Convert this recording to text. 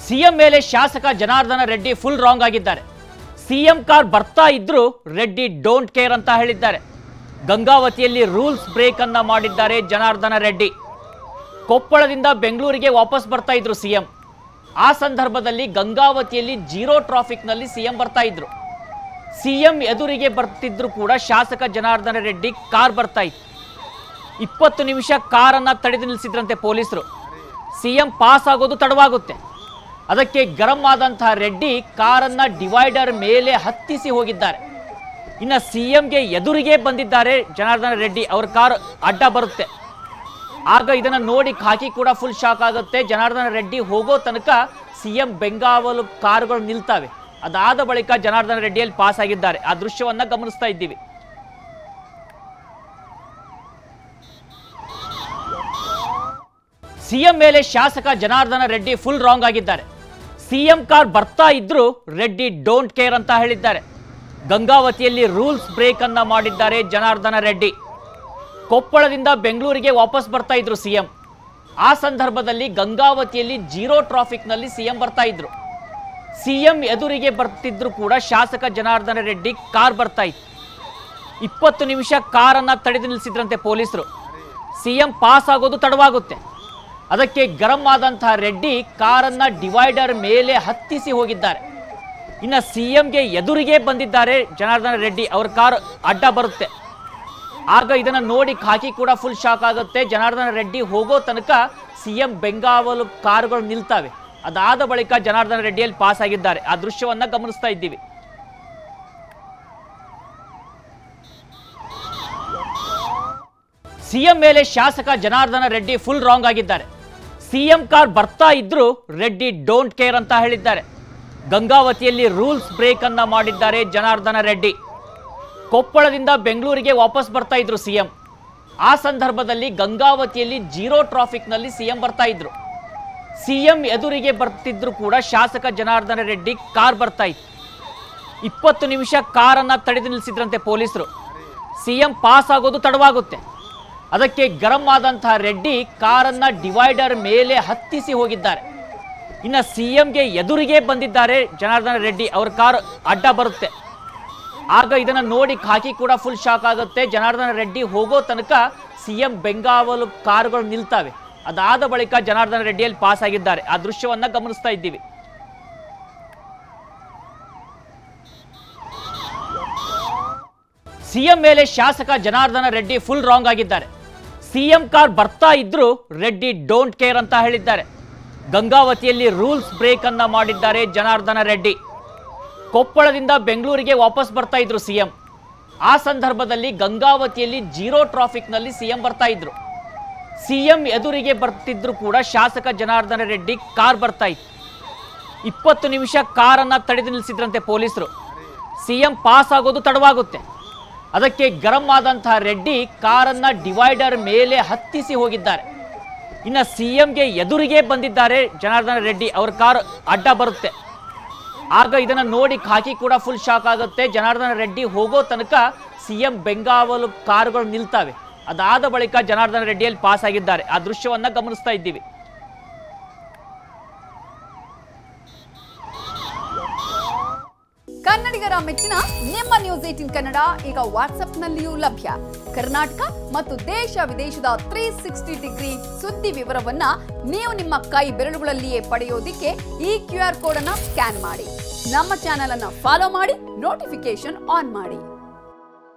CM ಮೇಲೆ ಶಾಸಕ Janardhana Reddy full wrong ಆಗಿದ್ದಾರೆ. ಸಿಎಂ ಕಾರ್ ಬರ್ತಾ ಇದ್ರು ರೆಡ್ಡಿ ಡೋಂಟ್ ಕೇರ್ ಅಂತ ಹೇಳಿದ್ದಾರೆ. ಗಂಗಾವತಿಯಲ್ಲಿ ರೂಲ್ಸ್ ಬ್ರೇಕ್ ಅನ್ನ ಮಾಡಿದ್ದಾರೆ ಜನಾರ್ದನ ರೆಡ್ಡಿ. ಕೊಪ್ಪಳದಿಂದ ಬೆಂಗಳೂರಿಗೆ ವಾಪಸ್ ಬರ್ತಾ ಇದ್ರು ಸಿಎಂ. ಆ ಸಂದರ್ಭದಲ್ಲಿ ಗಂಗಾವತಿಯಲ್ಲಿ ಜೀರೋ ಟ್ರಾಫಿಕ್ ನಲ್ಲಿ ಸಿಎಂ ಬರ್ತಾ ಇದ್ರು. ಸಿಎಂ ಎದುರಿಗೆ ಬರ್ತಿದ್ರು ಕೂಡ ಶಾಸಕ ಜನಾರ್ದನ ರೆಡ್ಡಿ ಕಾರ್ ಬರ್ತಾ ಇತ್ತು. 20 ನಿಮಿಷ ಕಾರನ್ನ ತಡೆದು ನಿಲ್ಲಿಸಿದ್ರಂತೆ ಪೊಲೀಸರು. ಸಿಎಂ ಪಾಸ್ ಆಗೋದು ತಡವಾಗುತ್ತೆ. ಅದಕ್ಕೆ ಗರಂ ಆದಂತಹ ರೆಡ್ಡಿ ಕಾರನ್ನ ಡಿವೈಡರ್ ಮೇಲೆ ಹತ್ತಿಸಿ ಹೋಗಿದ್ದಾರೆ. ಇನ್ನು ಸಿಎಂಗೆ ಎದುರಿಗೆ ಬಂದಿದ್ದಾರೆ ಜನಾರ್ದನ ರೆಡ್ಡಿ. ಅವ್ರ ಕಾರ್ ಅಡ್ಡ ಬರುತ್ತೆ. ಆಗ ಇದನ್ನ ನೋಡಿ ಖಾಕಿ ಕೂಡ ಫುಲ್ ಶಾಕ್ ಆಗುತ್ತೆ. ಜನಾರ್ದನ ರೆಡ್ಡಿ ಹೋಗೋ ತನಕ ಸಿಎಂ ಬೆಂಗಾವಲು ಕಾರುಗಳು ನಿಲ್ತವೆ. ಅದಾದ ಬಳಿಕ ಜನಾರ್ದನ ರೆಡ್ಡಿಯಲ್ಲಿ ಪಾಸ್ ಆಗಿದ್ದಾರೆ. ಆ ದೃಶ್ಯವನ್ನ ಗಮನಿಸ್ತಾ ಇದ್ದೀವಿ. ಸಿಎಂ ಮೇಲೆ ಶಾಸಕ ಜನಾರ್ದನ ರೆಡ್ಡಿ ಫುಲ್ ರಾಂಗ್ ಆಗಿದ್ದಾರೆ. ಸಿಎಂ ಕಾರ್ ಬರ್ತಾ ಇದ್ರು ರೆಡ್ಡಿ ಡೋಂಟ್ ಕೇರ್ ಅಂತ ಹೇಳಿದ್ದಾರೆ. ಗಂಗಾವತಿಯಲ್ಲಿ ರೂಲ್ಸ್ ಬ್ರೇಕ್ ಅನ್ನ ಮಾಡಿದ್ದಾರೆ ಜನಾರ್ದನ ರೆಡ್ಡಿ. ಕೊಪ್ಪಳದಿಂದ ಬೆಂಗಳೂರಿಗೆ ವಾಪಸ್ ಬರ್ತಾ ಇದ್ರು ಸಿಎಂ. ಆ ಸಂದರ್ಭದಲ್ಲಿ ಗಂಗಾವತಿಯಲ್ಲಿ ಜೀರೋ ಟ್ರಾಫಿಕ್ ನಲ್ಲಿ ಸಿಎಂ ಬರ್ತಾ ಇದ್ರು. ಸಿಎಂ ಎದುರಿಗೆ ಬರ್ತಿದ್ರು ಕೂಡ ಶಾಸಕ ಜನಾರ್ದನ ರೆಡ್ಡಿ ಕಾರ್ ಬರ್ತಾ ಇತ್ತು. 20 ನಿಮಿಷ ಕಾರನ್ನ ತಡೆದು ನಿಲ್ಲಿಸಿದ್ರಂತೆ ಪೊಲೀಸರು. ಸಿಎಂ ಪಾಸ್ ಆಗೋದು ತಡವಾಗುತ್ತೆ. ಅದಕ್ಕೆ ಗರಂ ಆದಂತಹ ರೆಡ್ಡಿ ಕಾರನ್ನ ಡಿವೈಡರ್ ಮೇಲೆ ಹತ್ತಿಸಿ ಹೋಗಿದ್ದಾರೆ. ಇನ್ನು ಸಿಎಂಗೆ ಎದುರಿಗೆ ಬಂದಿದ್ದಾರೆ ಜನಾರ್ದನ ರೆಡ್ಡಿ. ಅವ್ರ ಕಾರ್ ಅಡ್ಡ ಬರುತ್ತೆ. ಆಗ ಇದನ್ನ ನೋಡಿ ಖಾಕಿ ಕೂಡ ಫುಲ್ ಶಾಕ್ ಆಗುತ್ತೆ. ಜನಾರ್ದನ ರೆಡ್ಡಿ ಹೋಗೋ ತನಕ ಸಿಎಂ ಬೆಂಗಾವಲು ಕಾರುಗಳು ನಿಲ್ತವೆ. ಅದಾದ ಬಳಿಕ ಜನಾರ್ದನ ರೆಡ್ಡಿಯಲ್ಲಿ ಪಾಸ್ ಆಗಿದ್ದಾರೆ. ಆ ದೃಶ್ಯವನ್ನ ಗಮನಿಸ್ತಾ ಇದ್ದೀವಿ. ಸಿಎಂ ಮೇಲೆ ಶಾಸಕ ಜನಾರ್ದನ ರೆಡ್ಡಿ ಫುಲ್ ರಾಂಗ್ ಆಗಿದ್ದಾರೆ. ಸಿಎಂ ಕಾರ್ ಬರ್ತಾ ಇದ್ರು ರೆಡ್ಡಿ ಡೋಂಟ್ ಕೇರ್ ಅಂತ ಹೇಳಿದ್ದಾರೆ. ಗಂಗಾವತಿಯಲ್ಲಿ ರೂಲ್ಸ್ ಬ್ರೇಕ್ ಅನ್ನ ಮಾಡಿದ್ದಾರೆ ಜನಾರ್ದನ ರೆಡ್ಡಿ. ಕೊಪ್ಪಳದಿಂದ ಬೆಂಗಳೂರಿಗೆ ವಾಪಸ್ ಬರ್ತಾ ಇದ್ರು ಸಿಎಂ. ಆ ಸಂದರ್ಭದಲ್ಲಿ ಗಂಗಾವತಿಯಲ್ಲಿ ಜೀರೋ ಟ್ರಾಫಿಕ್ ನಲ್ಲಿ ಸಿಎಂ ಬರ್ತಾ ಇದ್ರು. ಸಿಎಂ ಎದುರಿಗೆ ಬರ್ತಿದ್ರು ಕೂಡ ಶಾಸಕ ಜನಾರ್ದನ ರೆಡ್ಡಿ ಕಾರ್ ಬರ್ತಾ ಇತ್ತು. 20 ನಿಮಿಷ ಕಾರನ್ನ ತಡೆದು ನಿಲ್ಲಿಸಿದ್ರಂತೆ ಪೊಲೀಸರು. ಸಿಎಂ ಪಾಸ್ ಆಗೋದು ತಡವಾಗುತ್ತೆ. ಅದಕ್ಕೆ ಗರಂ ಆದಂತಹ ರೆಡ್ಡಿ ಕಾರನ್ನ ಡಿವೈಡರ್ ಮೇಲೆ ಹತ್ತಿಸಿ ಹೋಗಿದ್ದಾರೆ. ಇನ್ನು ಸಿಎಂಗೆ ಎದುರಿಗೆ ಬಂದಿದ್ದಾರೆ ಜನಾರ್ದನ ರೆಡ್ಡಿ. ಅವ್ರ ಕಾರ್ ಅಡ್ಡ ಬರುತ್ತೆ. ಆಗ ಇದನ್ನ ನೋಡಿ ಖಾಕಿ ಕೂಡ ಫುಲ್ ಶಾಕ್ ಆಗುತ್ತೆ. ಜನಾರ್ದನ ರೆಡ್ಡಿ ಹೋಗೋ ತನಕ ಸಿಎಂ ಬೆಂಗಾವಲು ಕಾರುಗಳು ನಿಲ್ತವೆ. ಅದಾದ ಬಳಿಕ ಜನಾರ್ದನ ರೆಡ್ಡಿಯಲ್ಲಿ ಪಾಸ್ ಆಗಿದ್ದಾರೆ. ಆ ದೃಶ್ಯವನ್ನ ಗಮನಿಸ್ತಾ ಇದ್ದೀವಿ. ಸಿಎಂ ಮೇಲೆ ಶಾಸಕ ಜನಾರ್ದನ ರೆಡ್ಡಿ ಫುಲ್ ರಾಂಗ್ ಆಗಿದ್ದಾರೆ. ಸಿಎಂ ಕಾರ್ ಬರ್ತಾ ಇದ್ರು ರೆಡ್ಡಿ ಡೋಂಟ್ ಕೇರ್ ಅಂತ ಹೇಳಿದ್ದಾರೆ. ಗಂಗಾವತಿಯಲ್ಲಿ ರೂಲ್ಸ್ ಬ್ರೇಕ್ ಅನ್ನ ಮಾಡಿದ್ದಾರೆ ಜನಾರ್ದನ ರೆಡ್ಡಿ. ಕೊಪ್ಪಳದಿಂದ ಬೆಂಗಳೂರಿಗೆ ವಾಪಸ್ ಬರ್ತಾ ಇದ್ರು ಸಿಎಂ. ಆ ಸಂದರ್ಭದಲ್ಲಿ ಗಂಗಾವತಿಯಲ್ಲಿ ಜೀರೋ ಟ್ರಾಫಿಕ್ ನಲ್ಲಿ ಸಿಎಂ ಬರ್ತಾ ಇದ್ರು. ಸಿಎಂ ಎದುರಿಗೆ ಬರ್ತಿದ್ರು ಕೂಡ ಶಾಸಕ ಜನಾರ್ದನ ರೆಡ್ಡಿ ಕಾರ್ ಬರ್ತಾ ಇತ್ತು. 20 ನಿಮಿಷ ಕಾರನ್ನ ತಡೆದು ನಿಲ್ಲಿಸಿದ್ರಂತೆ ಪೊಲೀಸರು. ಸಿಎಂ ಪಾಸ್ ಆಗೋದು ತಡವಾಗುತ್ತೆ. ಅದಕ್ಕೆ ಗರಂ ಆದಂತಹ ರೆಡ್ಡಿ ಕಾರನ್ನ ಡಿವೈಡರ್ ಮೇಲೆ ಹತ್ತಿಸಿ ಹೋಗಿದ್ದಾರೆ. ಇನ್ನು ಸಿಎಂಗೆ ಎದುರಿಗೆ ಬಂದಿದ್ದಾರೆ ಜನಾರ್ದನ ರೆಡ್ಡಿ. ಅವ್ರ ಕಾರ್ ಅಡ್ಡ ಬರುತ್ತೆ. ಆಗ ಇದನ್ನ ನೋಡಿ ಖಾಕಿ ಕೂಡ ಫುಲ್ ಶಾಕ್ ಆಗುತ್ತೆ. ಜನಾರ್ದನ ರೆಡ್ಡಿ ಹೋಗೋ ತನಕ ಸಿಎಂ ಬೆಂಗಾವಲು ಕಾರುಗಳು ನಿಲ್ತವೆ. ಅದಾದ ಬಳಿಕ ಜನಾರ್ದನ ರೆಡ್ಡಿಯಲ್ಲಿ ಪಾಸ್ ಆಗಿದ್ದಾರೆ. ಆ ದೃಶ್ಯವನ್ನ ಗಮನಿಸ್ತಾ ಇದ್ದೀವಿ. ಕನ್ನಡಿಗರ ಮೆಚ್ಚಿನ ನಿಮ್ಮ ನ್ಯೂಸ್ 18 ಕನ್ನಡ ಈಗ ವಾಟ್ಸ್ಆಪ್ನಲ್ಲಿಯೂ ಲಭ್ಯ. ಕರ್ನಾಟಕ ಮತ್ತು ದೇಶ ವಿದೇಶದ 360 ಡಿಗ್ರಿ ಸುದ್ದಿ ವಿವರವನ್ನ ನೀವು ನಿಮ್ಮ ಕೈ ಬೆರಳುಗಳಲ್ಲಿಯೇ ಪಡೆಯೋದಿಕ್ಕೆ ಈ QR ಕೋಡ್ ಅನ್ನ ಸ್ಕ್ಯಾನ್ ಮಾಡಿ. ನಮ್ಮ ಚಾನೆಲ್ ಅನ್ನ ಫಾಲೋ ಮಾಡಿ, ನೋಟಿಫಿಕೇಶನ್ ಆನ್ ಮಾಡಿ.